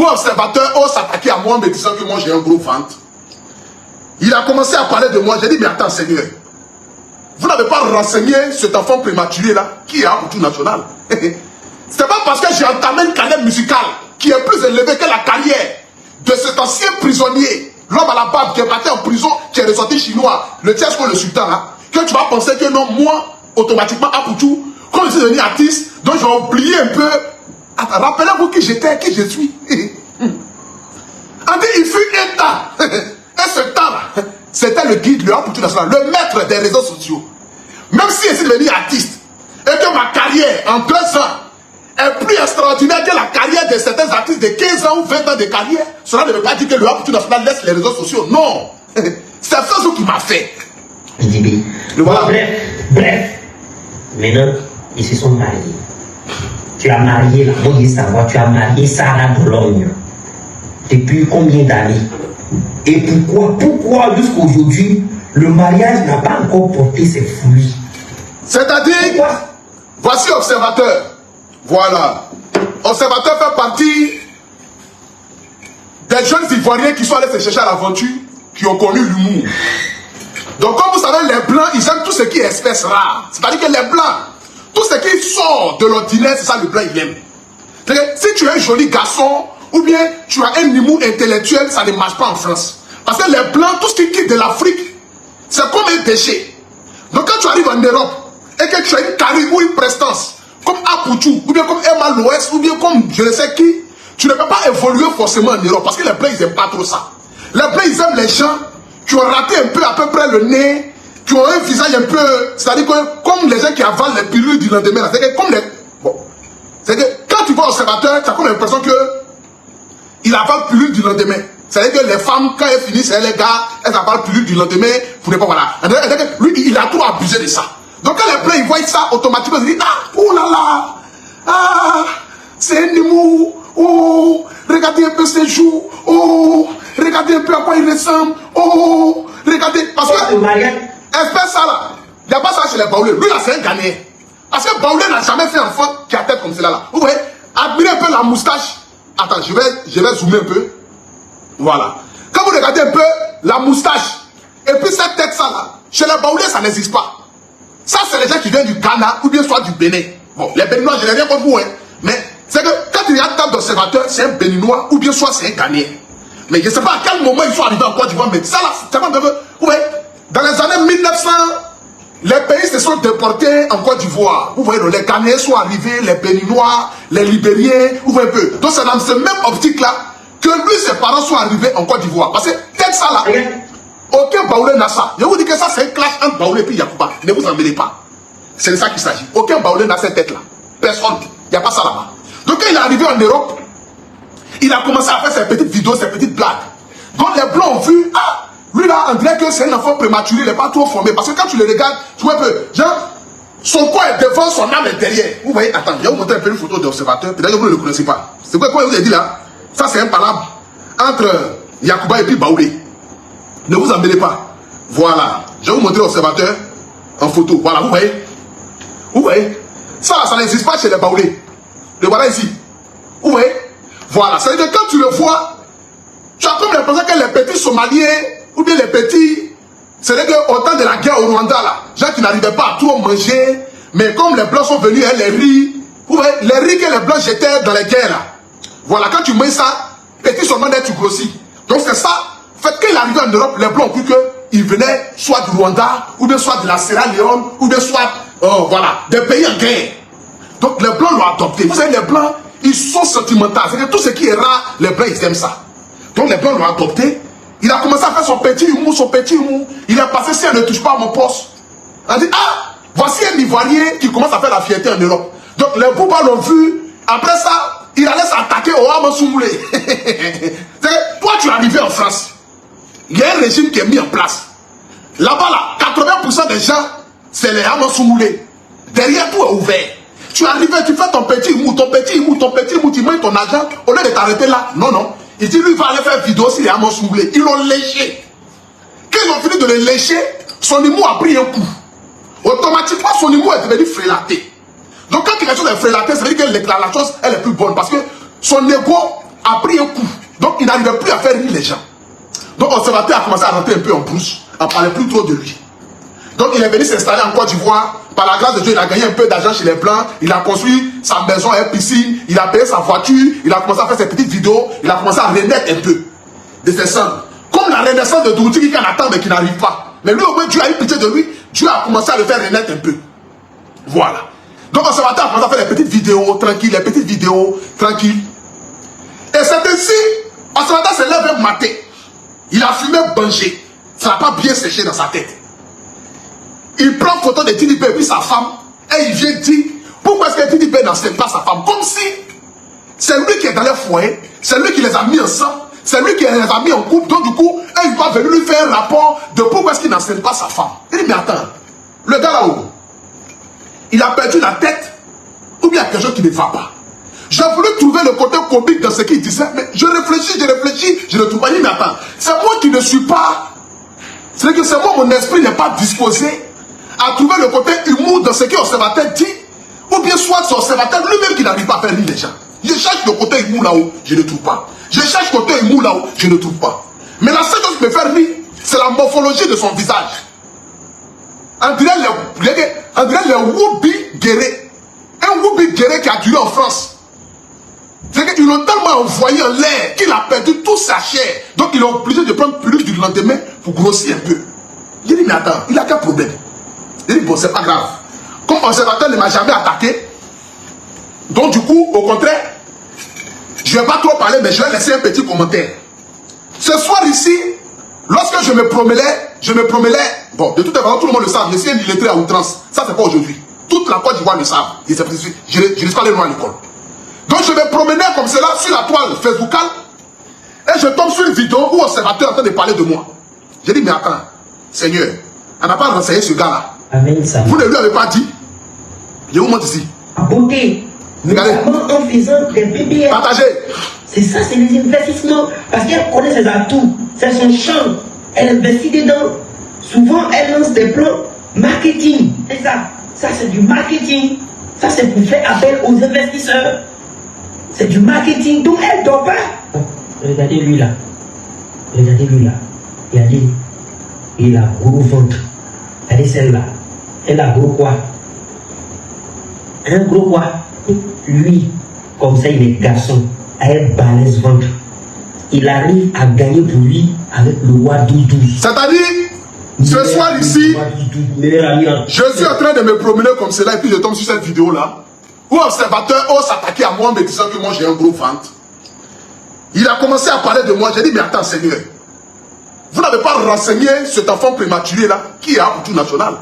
où Observateur ose s'attaquer à moi en me disant que moi j'ai un gros ventre. Il a commencé à parler de moi. J'ai dit, mais attends, Seigneur, vous n'avez pas renseigné cet enfant prématuré là, qui est Apoutou National. C'est pas parce que j'ai entamé une carrière musicale qui est plus élevée que la carrière de cet ancien prisonnier, l'homme à la barbe qui est parti en prison, qui est ressorti chinois, le Tiesco, le sultan, hein, que tu vas penser que non, moi, automatiquement, Apoutou, comme je suis devenu artiste, donc je vais oublier un peu. Attends, rappelez-vous qui j'étais, qui je suis. On dit, il fut un temps. Et ce temps, c'était le guide, le Apoutou National, le maître des réseaux sociaux. Même si je suis devenu artiste, et que ma carrière, en 2 ans, est plus extraordinaire que la carrière de certains artistes de 15 ans ou 20 ans de carrière, cela ne veut pas dire que le Apoutou National laisse les réseaux sociaux. Non. C'est ça qui m'a fait. JB. Voilà. Bref. Maintenant, ils se sont mariés. Tu as marié, la bonne savoir, tu as marié Sarah Bologne. Depuis combien d'années? Et pourquoi jusqu'à aujourd'hui, le mariage n'a pas encore porté ses fruits? C'est-à-dire, voici Observateur. Voilà. Observateur fait partie des jeunes Ivoiriens qui sont allés se chercher à l'aventure, qui ont connu l'humour. Donc, comme vous savez, les Blancs, ils aiment tout ce qui est espèce rare. C'est-à-dire que les Blancs, tout ce qui sort de l'ordinaire, c'est ça le Blanc, il aime. Si tu es un joli garçon, ou bien tu as un humour intellectuel, ça ne marche pas en France. Parce que les Blancs, tout ce qui quitte de l'Afrique, c'est comme un péché. Donc, quand tu arrives en Europe, et que tu as une charisme ou une prestance, comme Apoutou, ou bien comme Emma Loès, ou bien comme je ne sais qui, tu ne peux pas évoluer forcément en Europe, parce que les Blancs, ils n'aiment pas trop ça. Les Blancs, ils aiment les gens qui ont raté un peu à peu près le nez, qui ont un visage un peu, c'est-à-dire que comme les gens qui avalent les pilules du lendemain, c'est-à-dire que comme les... Bon, c'est-à-dire que quand tu vois Observateur, tu as comme l'impression que il avale pilule du lendemain. C'est-à-dire que les femmes, quand elles finissent, les gars, elles avalent pilule du lendemain, pour ne pas, voilà. Lui, il a trop abusé de ça. Donc quand les Blancs, ils voient ça, automatiquement, ils disent, ah, oh là là, ah, c'est un humour, oh, regardez un peu ses joues, oh, regardez un peu à quoi il ressemble, oh, regardez, parce que, espèce ça là, il n'y a pas ça chez les Baoulés, lui là c'est un Ghanéen. Parce que Baoulé n'a jamais fait un enfant qui a tête comme celle-là. Vous voyez, admirez un peu la moustache. Attends, je vais zoomer un peu. Voilà. Quand vous regardez un peu la moustache, et puis cette tête ça là, chez les Baoulés ça n'existe pas. Ça c'est les gens qui viennent du Ghana ou bien soit du Bénin. Bon, les Béninois, je n'ai rien contre vous, hein. Mais c'est que quand il y a table d'observateur, c'est un Béninois ou bien soit c'est un Ghanéen. Mais je ne sais pas à quel moment ils sont arrivés en Côte d'Ivoire, mais ça là, c'est tellement de... Vous voyez, dans les années 1900, les pays se sont déportés en Côte d'Ivoire. Vous voyez, donc, les Ghanéens sont arrivés, les Béninois, les Libériens, vous voyez un peu. Donc c'est dans cette même optique-là que lui, ses parents sont arrivés en Côte d'Ivoire. Parce que peut-être ça là, aucun Baoulé n'a ça. Je vous dis que ça, c'est un clash entre Baoulé et Yacouba. Ne vous embêtez pas. C'est de ça qu'il s'agit. Aucun Baoulé n'a cette tête-là. Personne. Il n'y a pas ça là-bas. Donc quand il est arrivé en Europe, il a commencé à faire ses petites vidéos, ses petites blagues. Donc les Blancs ont vu, ah, lui là, on dirait que c'est un enfant prématuré, il n'est pas trop formé. Parce que quand tu le regardes, tu vois un peu, genre, son corps est devant, son âme est derrière. Vous voyez, attends, je vais vous montrer un peu une photo d'observateur. Peut-être que vous ne le connaissez pas. C'est quoi je vous ai dit là? Ça, c'est un palabre entre Yacouba et puis Baoulé. Ne vous embêtez pas. Voilà. Je vais vous montrer l'observateur en photo. Voilà, vous voyez? Vous voyez? Ça, ça n'existe pas chez les Baoulés. Le voilà ici. Vous voyez? Voilà. C'est-à-dire que quand tu le vois, tu as comme l'impression que les petits Somaliens, ou bien les petits, c'est-à-dire qu'au temps de la guerre au Rwanda, là, gens qui n'arrivaient pas à tout manger, mais comme les Blancs sont venus, hein, les riz, vous voyez, les riz que les Blancs jetaient dans les guerres, là. Voilà, quand tu manges ça, petit Somalien, tu grossis. Donc c'est ça. Fait qu'il arrivait en Europe, les Blancs ont cru qu'il venait soit du Rwanda, ou bien soit de la Sierra Leone, ou bien soit, voilà, des pays en guerre. Donc les Blancs l'ont adopté. Vous savez, les Blancs, ils sont sentimentaux. C'est que tout ce qui est rare, les Blancs, ils aiment ça. Donc les Blancs l'ont adopté. Il a commencé à faire son petit humour, son petit humour. Il est passé, si elle ne touche pas à mon poste. On dit, ah, voici un Ivoirien qui commence à faire la fierté en Europe. Donc les Bouba l'ont vu. Après ça, il allait s'attaquer au Hamasoumoulé. Toi, tu es arrivé en France. Il y a un régime qui est mis en place. Là-bas, là, 80% des gens, c'est les Hamasoumoulé. Derrière, tout est ouvert. Tu es arrivé, tu fais ton petit humour, tu mets ton argent. Au lieu de t'arrêter là, non, non. Il dit, lui, il va aller faire vidéo sur les Hamasoumoulé. Ils l'ont léché. Quand ils ont fini de le lécher, son humour a pris un coup. Automatiquement, son humour est devenu frélaté. Donc, quand quelque chose est frélaté, ça veut dire que la chose, elle est plus bonne. Parce que son ego a pris un coup. Donc il n'arrivait plus à faire rire les gens. Donc Observateur a commencé à rentrer un peu en brousse, à parler plus trop de lui. Donc il est venu s'installer en Côte d'Ivoire. Par la grâce de Dieu, il a gagné un peu d'argent chez les Blancs. Il a construit sa maison et piscine. Il a payé sa voiture. Il a commencé à faire ses petites vidéos. Il a commencé à renaître un peu de ses cendres. Comme la renaissance de Douti qui attend mais qui n'arrive pas. Mais lui au moins Dieu a eu pitié de lui. Dieu a commencé à le faire renaître un peu. Voilà. Donc Observateur a commencé à faire les petites vidéos tranquilles. Les petites vidéos tranquilles. Et c'est ainsi, Observateur se lève un matin. Il a fumé bangé. Ça n'a pas bien séché dans sa tête. Il prend photo de Tidibé et puis sa femme. Et il vient dire, pourquoi est-ce que Tidibé n'enseigne pas sa femme? Comme si c'est lui qui est dans les foyers. C'est lui qui les a mis ensemble. C'est lui qui les a mis en couple. Donc du coup, il va venir lui faire un rapport de pourquoi est-ce qu'il n'enseigne pas sa femme. Il dit, mais attends, le gars là-haut, il a perdu la tête ou bien il y a quelque chose qui ne va pas. J'ai voulu trouver le côté comique dans ce qu'il disait, mais je réfléchis, je ne trouve pas. Il dit, mais attends, c'est moi qui ne suis pas... C'est que c'est moi, mon esprit n'est pas disposé à trouver le côté humour dans ce que l'Observateur dit, ou bien soit c'est l'Observateur lui-même qui n'arrive pas à faire rire les gens. Je cherche le côté humour là-haut, je ne trouve pas. Je cherche le côté humour là-haut, je ne trouve pas. Mais la seule chose qui me fait rire, c'est la morphologie de son visage. On dirait les Woubi Guéré. Un Woubi Guéré qui a duré en France. C'est qu'ils l'ont tellement envoyé en l'air qu'il a perdu toute sa chair. Donc il est obligé de prendre plus du lendemain pour grossir un peu. J'ai dit, mais attends, il a quel problème? Il dit, bon, c'est pas grave. Comme Observateur ne m'a jamais attaqué, donc du coup, au contraire, je ne vais pas trop parler, mais je vais laisser un petit commentaire. Ce soir ici, lorsque je me promenais, bon, de toute façon, tout le monde le sait, je suis un illettré à outrance. Ça, c'est pas aujourd'hui. Toute la Côte d'Ivoire le savent. Je ne suis pas allé loin à l'école. Donc je me promenais comme cela sur la toile Facebookale et je tombe sur une vidéo où Observateur est en train de parler de moi. J'ai dit, mais attends, Seigneur, on n'a pas renseigné ce gars-là. Vous ne lui avez pas dit. Je vous montre ici. À beauté. Regardez. En faisant des bébés. Partagez. C'est ça, c'est les investissements. Parce qu'elle connaît ses atouts. C'est son champ. Elle investit dedans. Souvent, elle lance des plans marketing. C'est ça. Ça, c'est du marketing. Ça, c'est pour faire appel aux investisseurs. C'est du marketing. Donc, elle ne dort pas. Regardez lui là. Regardez-lui là. Regardez. Il a gros ventre. Regardez celle-là. Elle a gros quoi? Un gros quoi? Lui, comme ça, il est garçon. A un balèze ventre. Il arrive à gagner pour lui avec le roi Doudou. C'est-à-dire, ce soir ici, je suis en train de me promener comme cela et puis je tombe sur cette vidéo-là où Observateur ose s'attaquer à moi en me disant que moi j'ai un gros ventre. Il a commencé à parler de moi. J'ai dit, mais attends, Seigneur, vous n'avez pas renseigné cet enfant prématuré-là qui est à Aboutou National.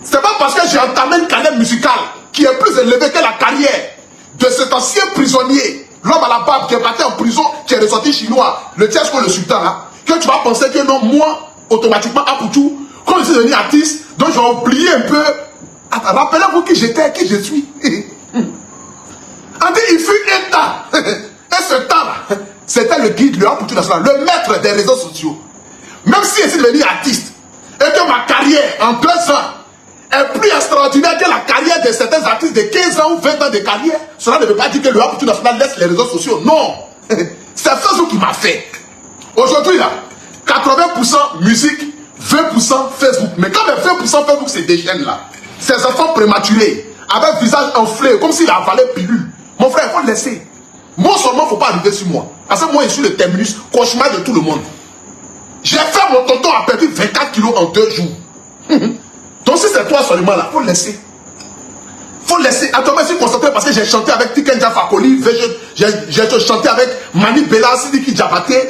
C'est pas parce que j'ai entamé une carrière musicale qui est plus élevée que la carrière de cet ancien prisonnier, l'homme à la barbe qui est parti en prison, qui est ressorti chinois, le Tiesco, le sultan, là, que tu vas penser que non, moi, automatiquement, Aboutou, comme je suis devenu artiste, donc j'ai oublié un peu. Attends, rappelez-vous qui j'étais, qui je suis. Il fut un temps. Et ce temps-là, c'était le guide, le Aboutou National, le maître des réseaux sociaux. Même si je suis devenu artiste, et que ma carrière, en 2 ans, est plus extraordinaire que la carrière de certains artistes de 15 ans ou 20 ans de carrière, cela ne veut pas dire que le Aboutou National laisse les réseaux sociaux. Non. C'est Facebook qui m'a fait. Aujourd'hui, là, 80% musique, 20% Facebook. Mais quand même 20% Facebook, c'est des jeunes là. Ces enfants prématurés, avec visage enflé, comme s'il a avalé pilule. Mon frère, il faut le laisser. Moi seulement, il ne faut pas arriver sur moi. Parce que moi, je suis le terminus, cauchemar de tout le monde. J'ai fait mon tonton a perdu 24 kilos en 2 jours. Donc si c'est toi seulement là, il faut le laisser. Il faut le laisser. Attends, je suis concentré parce que j'ai chanté avec Tikenja Fakoli, j'ai chanté avec Mani Bella, Sidiki Diabaté,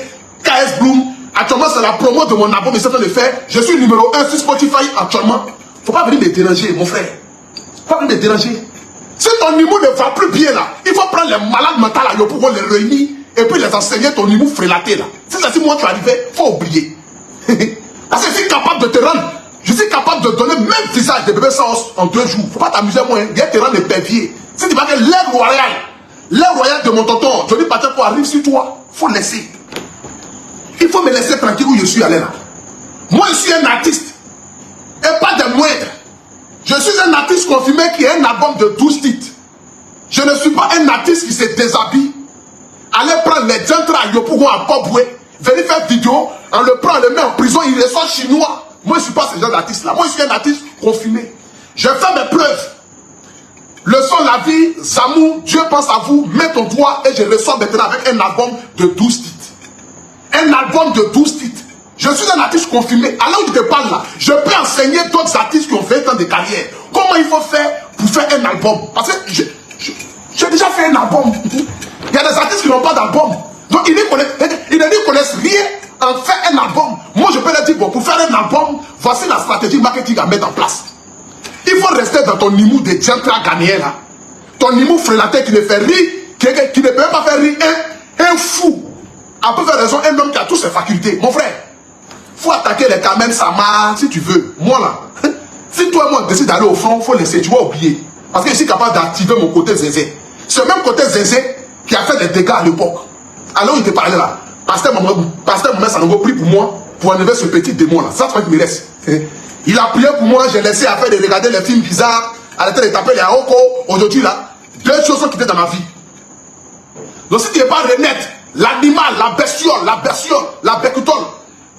KS Bloom. Actuellement, c'est la promo de mon album, mais c'est en train de faire. Je suis numéro 1 sur Spotify actuellement. Il ne faut pas venir me déranger, mon frère. Il ne faut pas venir me déranger. Si ton humour ne va plus bien là, il faut prendre les malades mentaux là, pour les réunir et puis les enseigner ton humour frélaté là. Si c'est si moi tu arrivais, il faut oublier. Parce que je suis capable de te rendre, je suis capable de donner même visage de bébé sans en 2 jours. Il ne faut pas t'amuser moi, viens te rendre épervier. Si tu vas que l'air royal de mon tonton, Johnny Pacheco arrive sur toi, il faut laisser. Il faut me laisser tranquille où je suis allé là. Moi je suis un artiste et pas de moindre. Je suis un artiste confirmé qui a un album de 12 titres. Je ne suis pas un artiste qui se déshabille aller prendre les gentils à Yopougon, à Popoué, venir faire vidéo, on le prend, on le met en prison, il ressort chinois. Moi, je ne suis pas ce genre d'artiste-là. Moi, je suis un artiste confiné. Je fais mes preuves. Le son, la vie, Zamou, Dieu pense à vous, mets ton doigt et je ressors maintenant avec un album de 12 titres. Un album de 12 titres. Je suis un artiste confirmé. Alors que je te parle là, je peux enseigner d'autres artistes qui ont fait tant de carrière. Comment il faut faire pour faire un album? Parce que j'ai déjà fait un album. Il y a des artistes qui n'ont pas d'album. Donc ils ne connaissent rien en faire un album. Moi je peux leur dire, bon, pour faire un album, voici la stratégie marketing à mettre en place. Il faut rester dans ton niveau de diantra gagné là. Ton niveau frélaté qui ne fait rire, qui ne peut pas faire rire un fou. À peu faire raison, un homme qui a toutes ses facultés. Mon frère, faut attaquer les Kamen Sama si tu veux. Moi là, si toi et moi on décide d'aller au front, il faut laisser, tu vas oublier. Parce que je suis capable d'activer mon côté zézé. Ce même côté zézé qui a fait des dégâts à l'époque. Alors il te parlait là. Pasteur Mohamed Sanogo prie pour moi pour enlever ce petit démon là. Ça, c'est qui me reste. Il a prié pour moi, j'ai laissé à faire de regarder les films bizarres, arrêter de taper les Aoko. Aujourd'hui là, deux choses sont quittées dans ma vie. Donc si tu n'es pas honnête, l'animal, la bestiole, la becutole,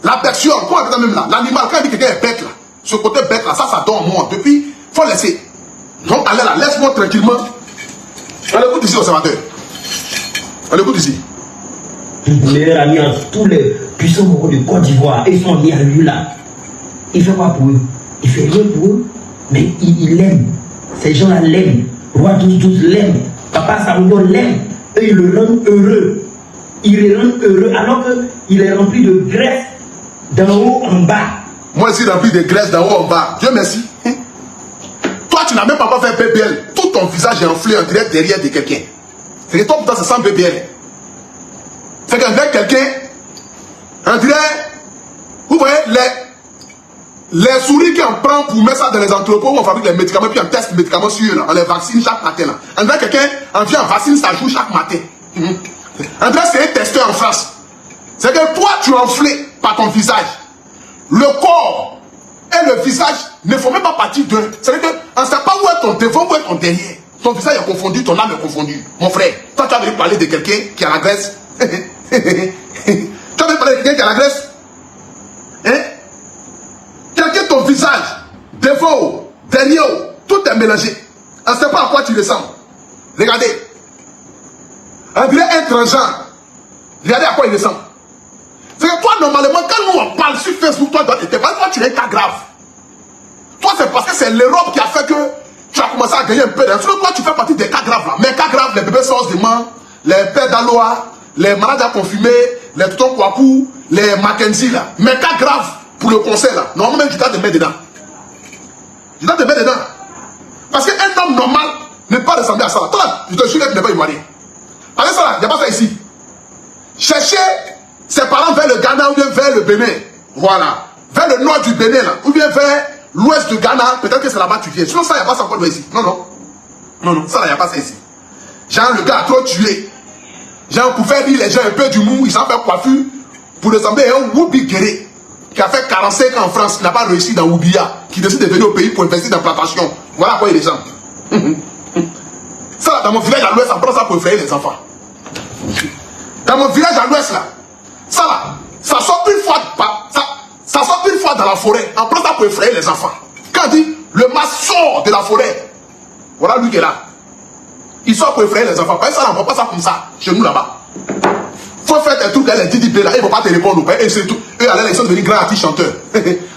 comment on appelle ça même là? L'animal, quand il dit que quelqu'un est bête là, ce côté bête là, ça dort en moi. Depuis, il faut laisser. Donc allez là, laisse-moi tranquillement. On écoute ici, observateur. On écoute ici. Meilleur alliance, tous les puissants Moko de Côte d'Ivoire, ils sont liés à lui là. Il fait quoi pour eux? Il fait rien pour eux, mais il l'aime. Ces gens-là l'aiment. Roi 12 l'aime. Papa Saroudo l'aime. Eux, ils le rendent heureux. Ils le rendent heureux alors qu'il est rempli de graisse d'en haut en bas. Moi, je suis rempli de graisse d'en haut en bas. Dieu merci. Toi, tu n'as même pas fait BBL. Tout ton visage est enflé en direct derrière de quelqu'un. C'est que toi, pourtant, c'est sans BBL. C'est qu'avec quelqu'un, on dirait, vous voyez, les souris qu'on prend pour mettre ça dans les entrepôts où on fabrique les médicaments, puis on teste les médicaments sur eux, là, on les vaccine chaque matin. Là. On dirait quelqu'un, on vient en vaccine sa joue chaque matin. On dirait c'est un testeur en France. C'est que toi, tu es enflé par ton visage. Le corps et le visage ne font même pas partie d'eux. C'est-à-dire qu'on ne sait pas où est ton devant, où est ton derrière. Ton visage est confondu, ton âme est confondue. Mon frère, toi, tu as venu parler de quelqu'un qui a la graisse. Tu as venu parler de quelqu'un qui a la graisse. Hein? Quelqu'un, ton visage, devant, derrière, tout est mélangé. On ne sait pas à quoi tu ressembles. Regardez. On dirait un transgenre. Regardez à quoi il ressemble. C'est que toi, normalement, quand nous on parle sur Facebook, toi, toi tu es un cas grave. Toi, c'est parce que c'est l'Europe qui a fait que tu as commencé à gagner un peu d'influence. Toi, tu fais partie des cas graves là. Mais cas graves, les bébés sortent des mains, les pères d'Aloa, les malades à confirmer, les toutons Kwaku, les Mackenzie là. Mais cas graves pour le conseil là. Normalement, tu dois te mettre dedans. Tu dois te mettre dedans. Parce qu'un homme normal ne peut pas ressembler à ça. Toi, je te jure que tu n'es pas ivoirien. Parce que ça là, il n'y a pas ça ici. Cherchez ses parents vers le Ghana ou bien vers le Bénin. Voilà. Vers le nord du Bénin là. Ou bien vers l'ouest du Ghana. Peut-être que c'est là-bas que tu viens. Sinon ça, il n'y a pas ça encore ici. Non, non. Non, non. Ça là, il n'y a pas ça ici. Genre, le gars a trop tué. Genre, pour faire rire les gens un peu du mou, il s'en fait coiffure pour ressembler à un Woubi Guéré qui a fait 45 ans en France, qui n'a pas réussi dans Oubia, qui décide de venir au pays pour investir dans la plantation. Voilà à quoi il est gens. Ça là, dans mon village à l'ouest, on prend ça pour effrayer les enfants. Dans mon village à l'ouest là, ça là, ça sort une fois, ça sort une fois dans la forêt. On prend ça pour effrayer les enfants. Quand on dit le mas sort de la forêt, voilà lui qui est là. Il sort pour effrayer les enfants. Parce que ça, on ne voit pas ça comme ça chez nous là-bas. Faut faire des trucs, les DDP là, ils ne vont pas te répondre. Et c'est tout. Eux, là, ils sont devenus grands artistes chanteurs.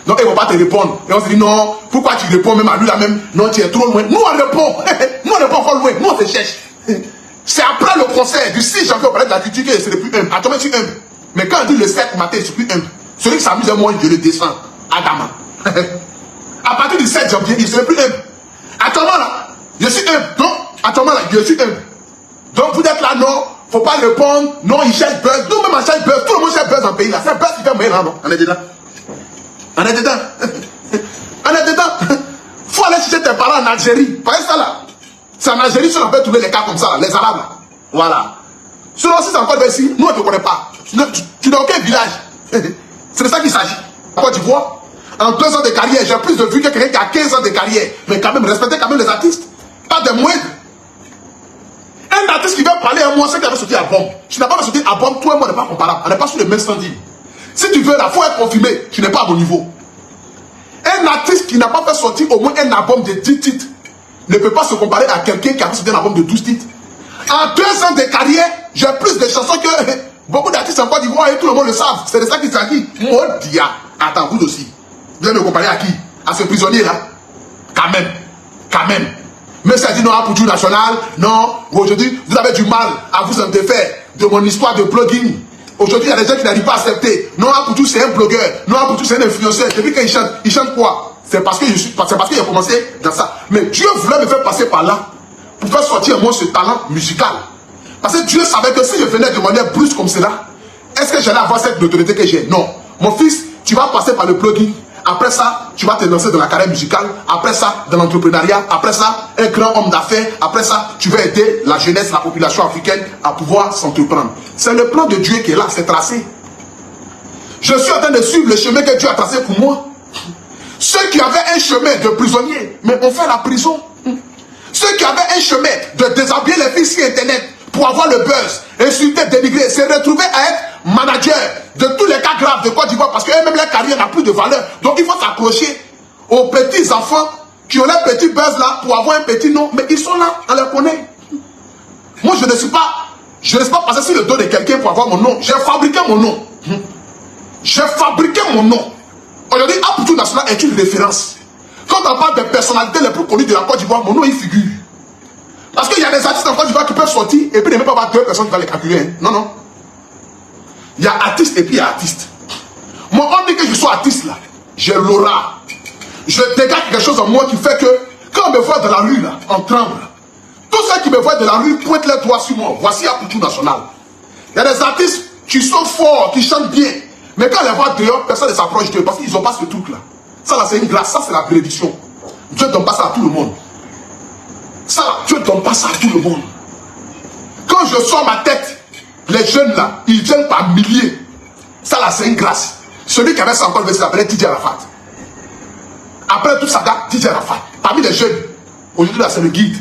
Donc, ils ne vont pas te répondre. Et on se dit non, pourquoi tu réponds même à lui là même? Non, tu es trop loin. Nous, on répond. Nous, on répond encore loin. Nous, on se cherche. C'est après le concert du 6 janvier, on parlait de la critique et c'est le plus humble. Attends, je suis humble. Mais quand on dit le 7 matin, c'est plus humble. Celui qui s'amuse à moi, je le descends. Adama. À partir du 7 janvier, il serait plus humble. Actuellement là, je suis humble. Donc, actuellement là, je suis humble. Donc, vous êtes là, non, faut pas répondre. Non, il cherche buzz. Nous, même on cherche buzz. Tout le monde cherche buzz dans le pays là. C'est buzz qui fait moyen là, non? On est dedans. On est dedans. On est dedans. Faut aller chercher tes parents en Algérie. Pas ça là. C'est en Algérie qu'on peut trouver les cas comme ça, là, les Arabes là. Voilà. Sinon, si c'est encore ici, nous on ne te connaît pas. Tu n'as aucun village. C'est de ça qu'il s'agit. Côte d'Ivoire, en 2 ans de carrière, j'ai plus de vues que quelqu'un qui a 15 ans de carrière. Mais quand même, respectez quand même les artistes. Pas de moindre. Un artiste qui veut parler à moi, c'est qui avait sorti album. Tu n'as pas sorti album, toi et moi, on n'est pas comparable. On n'est pas sur le même standing. Si tu veux, là, il faut être confirmé. Tu n'es pas à mon niveau. Un artiste qui n'a pas fait sortir au moins un album de 10 titres ne peut pas se comparer à quelqu'un qui a fait sortir un album de 12 titres. En 2 ans de carrière, j'ai plus de chansons que beaucoup d'artistes en Côte d'Ivoire et tout le monde le savent. C'est de ça qu'il s'agit. Modia. Attends, vous aussi. Vous allez me comparer à qui? À ce prisonnier-là? Quand même. Quand même. Mais ça dit non à Poutou National. Non. Aujourd'hui, vous avez du mal à vous en défaire de mon histoire de blogging. Aujourd'hui, il y a des gens qui n'arrivent pas à accepter. Non à Poutou, c'est un blogueur. Non à Poutou, c'est un influenceur. Depuis qu'il chante quoi? C'est parce que qu'il a commencé dans ça. Mais Dieu voulait me faire passer par là pour faire sortir moi ce talent musical. Parce que Dieu savait que si je venais de manière brusque comme cela, est-ce que j'allais avoir cette notoriété que j'ai? Non. Mon fils, tu vas passer par le blogging. Après ça, tu vas te lancer dans la carrière musicale. Après ça, dans l'entrepreneuriat. Après ça, un grand homme d'affaires. Après ça, tu vas aider la jeunesse, la population africaine à pouvoir s'entreprendre. C'est le plan de Dieu qui est là, c'est tracé. Je suis en train de suivre le chemin que Dieu a tracé pour moi. Ceux qui avaient un chemin de prisonnier, mais ont fait la prison. Ceux qui avaient un chemin de déshabiller les filles sur Internet pour avoir le buzz, insulter, dénigrer, se retrouver à être manager de tous les cas graves de Côte d'Ivoire parce que même leur carrière n'a plus de valeur. Donc il faut s'accrocher aux petits enfants qui ont leur petit buzz là pour avoir un petit nom. Mais ils sont là, on les connaît. Moi je ne suis pas passé sur le dos de quelqu'un pour avoir mon nom. J'ai fabriqué mon nom. J'ai fabriqué mon nom. Aujourd'hui, Poutou National est une référence. Quand on parle des personnalités les plus connues de la Côte d'Ivoire, mon nom il figure. Parce qu'il y a des artistes en Côte d'Ivoire qui peuvent sortir et puis ne même pas avoir 2 personnes qui vont les calculer. Hein. Non, non. Il y a artiste et puis il y a artiste. Moi, on dit que je suis artiste là. J'ai l'aura. Je dégage quelque chose en moi qui fait que quand on me voit dans la rue là, on tremble. Tous ceux qui me voient de la rue pointent les doigts sur moi. Voici Poutou National. Il y a des artistes qui sont forts, qui chantent bien. Mais quand on les voit dehors, personne ne s'approche d'eux parce qu'ils n'ont pas ce truc là. Ça là c'est une grâce, ça c'est la bénédiction. Dieu ne donne pas ça à tout le monde. Ça là, Dieu ne donne pas ça à tout le monde. Quand je sors ma tête, les jeunes là, ils viennent par milliers. Ça là c'est une grâce. Celui qui avait ça encore, il s'appelait Didier Arafat. Après tout ça, Didier Arafat. Parmi les jeunes, aujourd'hui là c'est le guide.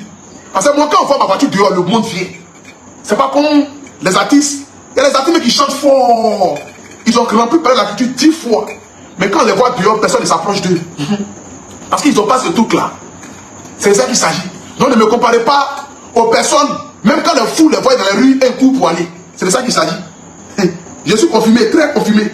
Parce que moi quand on voit ma voiture dehors, le monde vient. C'est pas comme les artistes. Il y a des artistes qui chantent fort. Ils ont rempli par la culture 10 fois. Mais quand on les voit dehors, personne ne s'approche d'eux. Parce qu'ils n'ont pas ce truc-là. C'est ça qu'il s'agit. Donc ne me comparez pas aux personnes, même quand les fous les voient dans les rues, un coup pour aller. C'est de ça qu'il s'agit. Je suis confirmé, très confirmé.